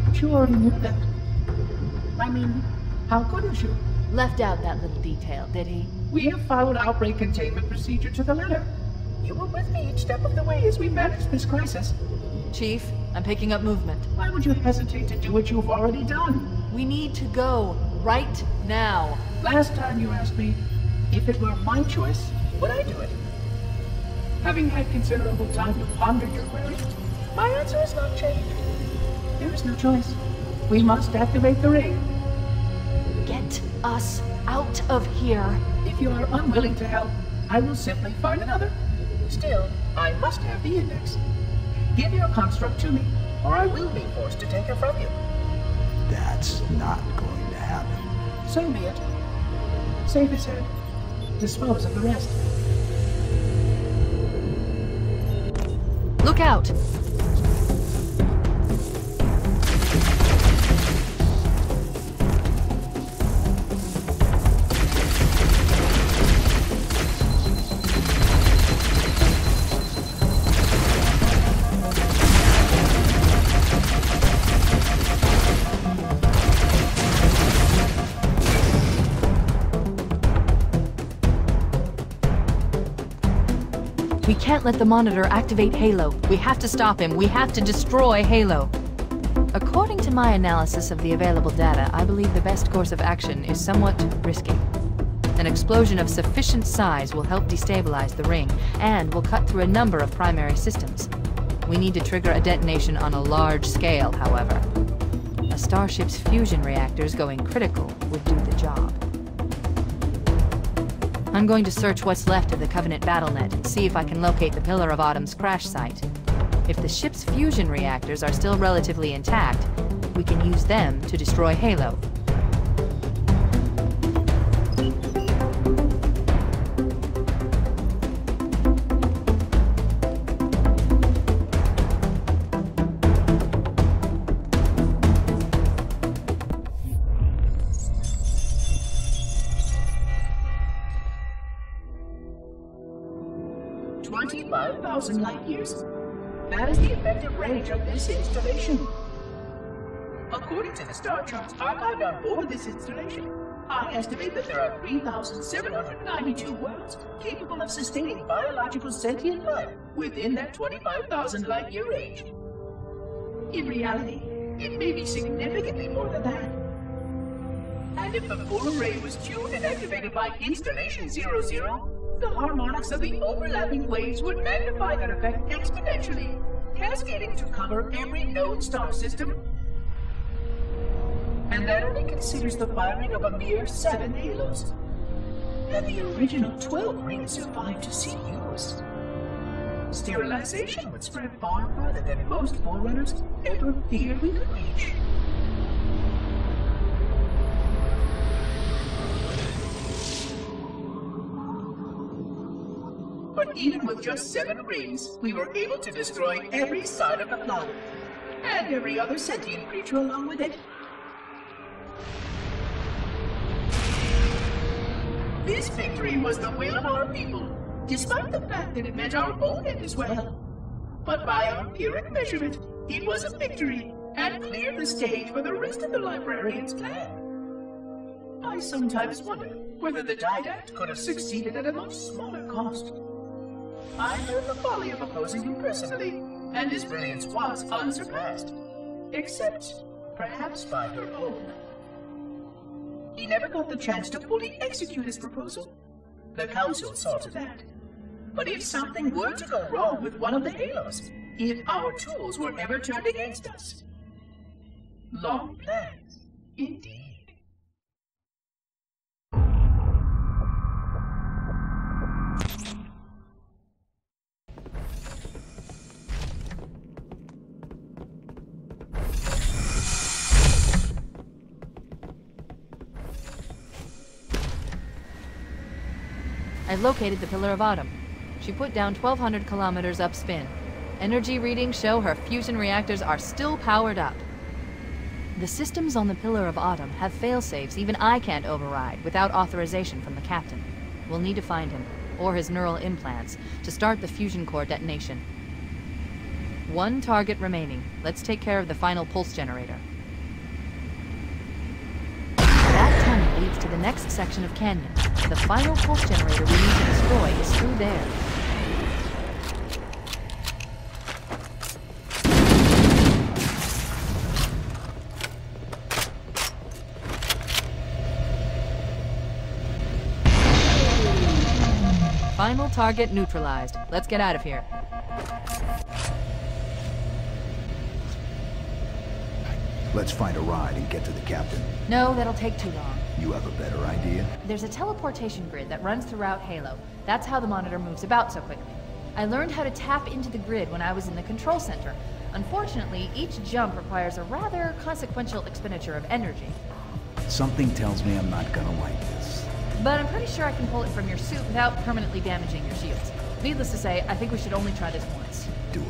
But you already knew that. I mean, how couldn't you? Left out that little detail, did he? We have followed outbreak containment procedure to the letter. You were with me each step of the way as we managed this crisis. Chief, I'm picking up movement. Why would you hesitate to do what you've already done? We need to go right now. Last time you asked me, if it were my choice, would I do it? Having had considerable time to ponder your query, my answer has not changed. There is no choice. We must activate the ring. Get us out of here. If you are unwilling to help, I will simply find another. Still, I must have the index. Give your construct to me, or I will be forced to take it from you. That's not going to happen. So be it. Save his head. Dispose of the rest. Look out! We can't let the Monitor activate Halo. We have to stop him. We have to destroy Halo. According to my analysis of the available data, I believe the best course of action is somewhat risky. An explosion of sufficient size will help destabilize the ring, and will cut through a number of primary systems. We need to trigger a detonation on a large scale, however. A starship's fusion reactors going critical would do the job. I'm going to search what's left of the Covenant BattleNet and see if I can locate the Pillar of Autumn's crash site. If the ship's fusion reactors are still relatively intact, we can use them to destroy Halo. Light years. That is the effective range of this installation. According to the star charts archived on board this installation, I estimate that there are 3,792 worlds capable of sustaining biological sentient life within that 25,000 light-year range. In reality, it may be significantly more than that. And if the full array was tuned and activated by Installation 00, the harmonics of the overlapping waves would magnify that effect exponentially, cascading to cover every known star system. And that only considers the firing of a mere 7 halos. And the original 12 rings survived to see use. Sterilization would spread far farther than most Forerunners ever feared we could reach. But even with just 7 rings, we were able to destroy every side of the planet, and every other sentient creature along with it. This victory was the will of our people, despite the fact that it meant our own end as well. But by our empiric measurement, it was a victory, and cleared the stage for the rest of the Librarians' plan. I sometimes wonder whether the Didact could have succeeded at a much smaller cost. I know the folly of opposing him personally, and his brilliance was unsurpassed. Except, perhaps by her own. He never got the chance to fully execute his proposal. The Council saw to that. But if something were to go wrong with one of the Halos, if our tools were ever turned against us... Long plans, indeed. I located the Pillar of Autumn. She put down 1,200 kilometers upspin. Energy readings show her fusion reactors are still powered up. The systems on the Pillar of Autumn have failsafes even I can't override without authorization from the captain. We'll need to find him, or his neural implants, to start the fusion core detonation. One target remaining. Let's take care of the final pulse generator. That tunnel leads to the next section of canyon. The final pulse generator we need to destroy is through there. Final target neutralized. Let's get out of here. Let's find a ride and get to the captain. No, that'll take too long. You have a better idea? There's a teleportation grid that runs throughout Halo. That's how the monitor moves about so quickly. I learned how to tap into the grid when I was in the control center. Unfortunately, each jump requires a rather consequential expenditure of energy. Something tells me I'm not gonna like this. But I'm pretty sure I can pull it from your suit without permanently damaging your shields. Needless to say, I think we should only try this once. Do it.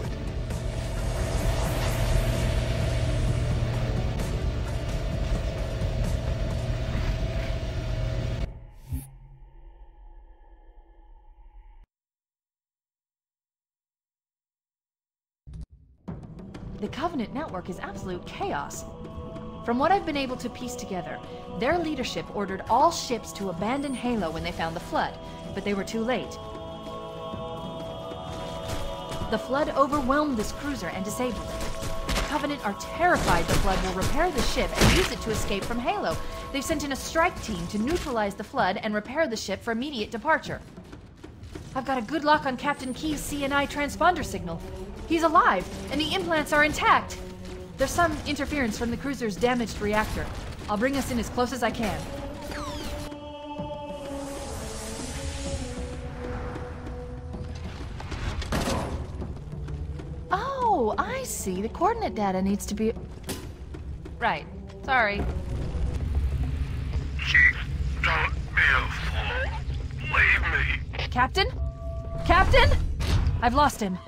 The Covenant network is absolute chaos. From what I've been able to piece together, their leadership ordered all ships to abandon Halo when they found the Flood, but they were too late. The Flood overwhelmed this cruiser and disabled it. The Covenant are terrified the Flood will repair the ship and use it to escape from Halo. They've sent in a strike team to neutralize the Flood and repair the ship for immediate departure. I've got a good lock on Captain Keyes' CNI transponder signal. He's alive, and the implants are intact. There's some interference from the cruiser's damaged reactor. I'll bring us in as close as I can. Oh, I see. The coordinate data needs to be... Right. Sorry. Chief, don't be a fool. Leave me. Captain? Captain? I've lost him.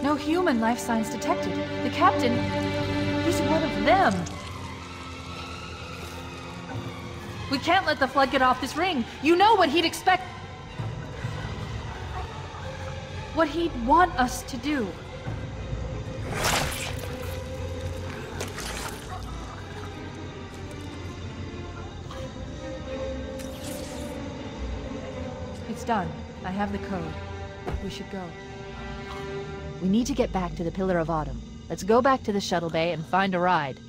No human life signs detected. The captain, he's one of them. We can't let the Flood get off this ring. You know what he'd expect. What he'd want us to do. It's done. I have the code. We should go. We need to get back to the Pillar of Autumn. Let's go back to the shuttle bay and find a ride.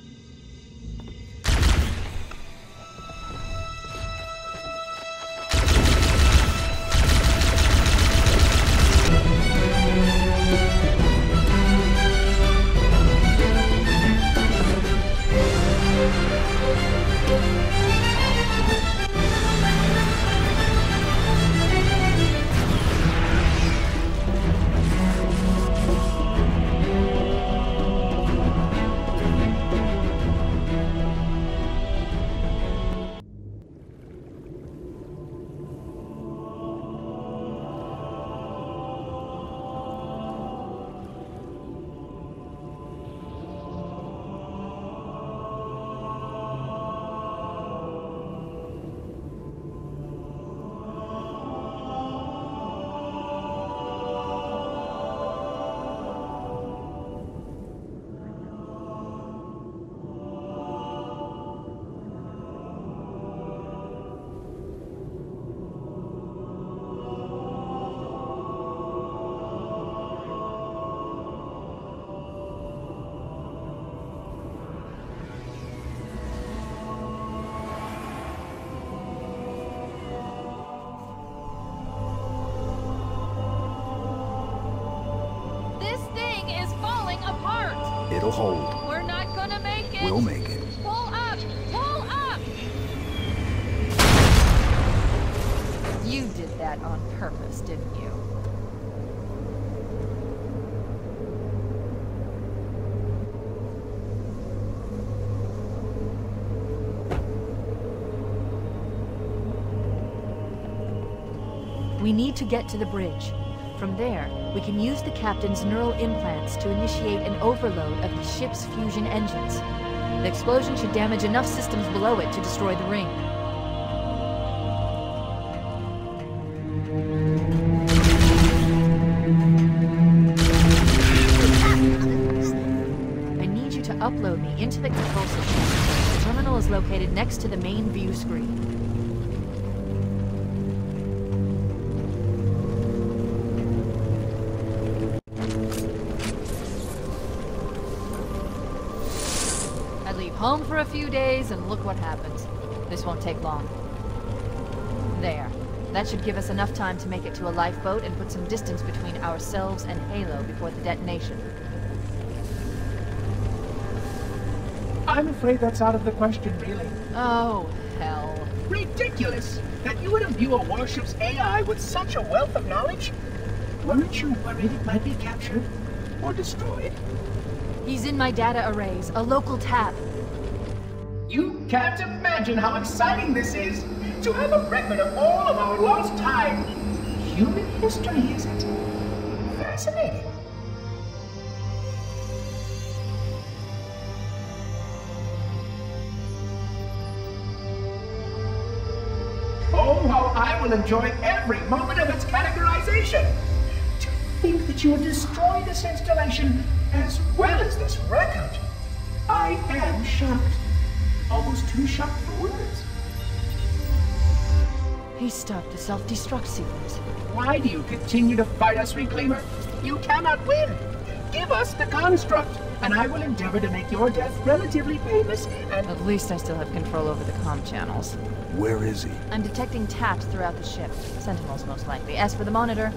It'll hold. We're not gonna make it! We'll make it. Pull up! Pull up! You did that on purpose, didn't you? We need to get to the bridge. From there, we can use the captain's neural implants to initiate an overload of the ship's fusion engines. The explosion should damage enough systems below it to destroy the ring. I need you to upload me into the control system. The terminal is located next to the main view screen. Home for a few days, and look what happens. This won't take long. There. That should give us enough time to make it to a lifeboat and put some distance between ourselves and Halo before the detonation. I'm afraid that's out of the question, really. Oh, hell. Ridiculous! That you would imbue a warship's AI with such a wealth of knowledge? Weren't you worried it might be captured? Or destroyed? He's in my data arrays, a local tab. You can't imagine how exciting this is! To have a record of all of our lost time! Human history, is it? Fascinating. Oh, how I will enjoy every moment of its categorization! To think that you would destroy this installation as well as this record! I am shocked. Almost too shocked for words. He stopped the self-destruct sequence. Why do you continue to fight us, Reclaimer? You cannot win! Give us the construct, and I will endeavor to make your death relatively painless and... At least I still have control over the comm channels. Where is he? I'm detecting taps throughout the ship. Sentinels, most likely. As for the monitor,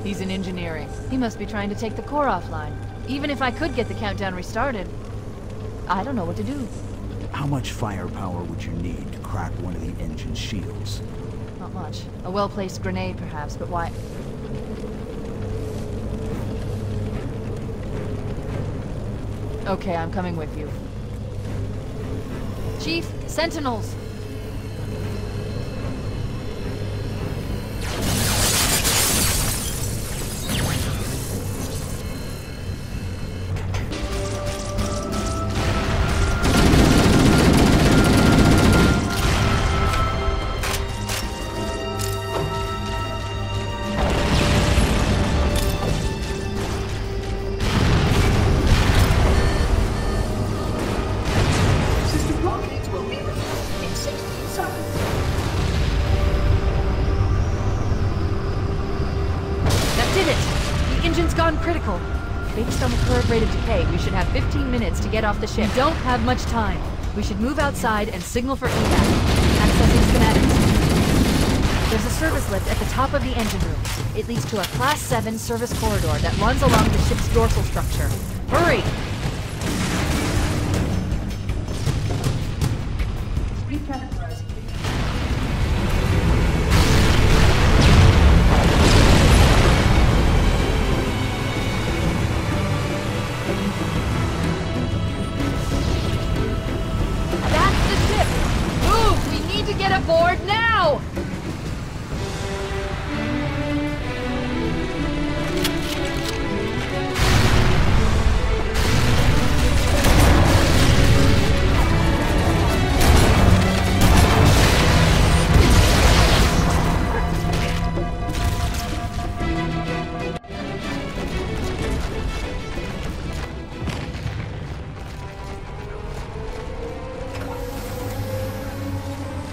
he's in engineering. He must be trying to take the core offline. Even if I could get the countdown restarted, I don't know what to do. How much firepower would you need to crack one of the engine's shields? Not much. A well-placed grenade, perhaps, but why? Okay, I'm coming with you. Chief, Sentinels! Critical. Based on the current rate of decay, we should have 15 minutes to get off the ship. We don't have much time. We should move outside and signal for evac. Accessing schematics. There's a service lift at the top of the engine room. It leads to a Class 7 service corridor that runs along the ship's dorsal structure. Hurry! Aboard now!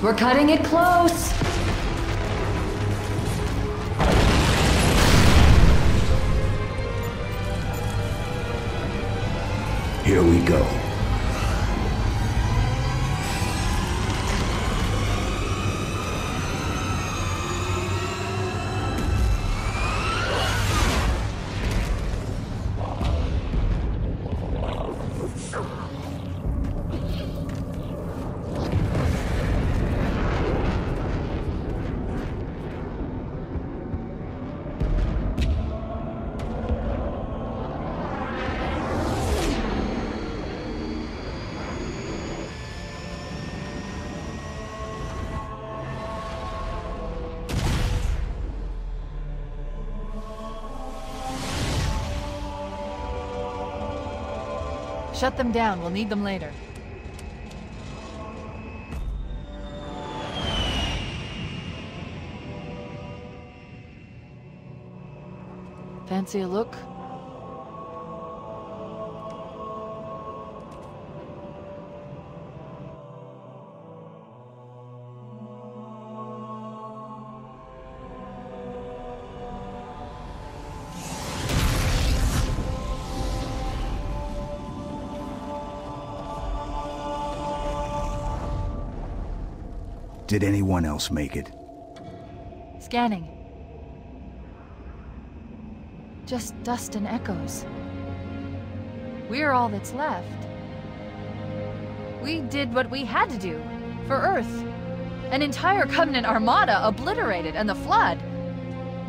We're cutting it close! Here we go. Shut them down. We'll need them later. Fancy a look? Did anyone else make it? Scanning. Just dust and echoes. We're all that's left. We did what we had to do. For Earth. An entire Covenant armada obliterated, and the Flood.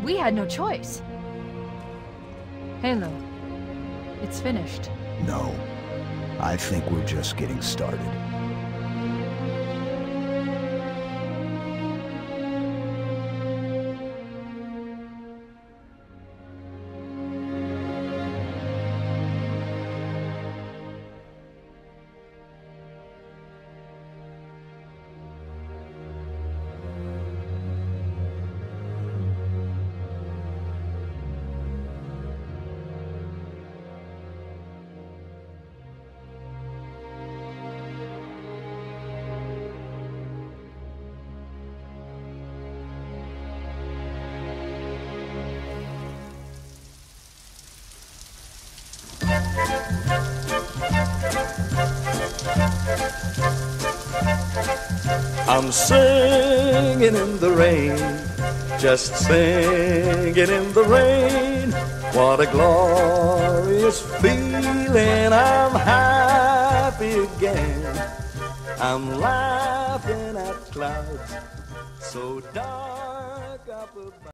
We had no choice. Halo. It's finished. No. I think we're just getting started. I'm singing in the rain, just singing in the rain. What a glorious feeling, I'm happy again. I'm laughing at clouds so dark up above.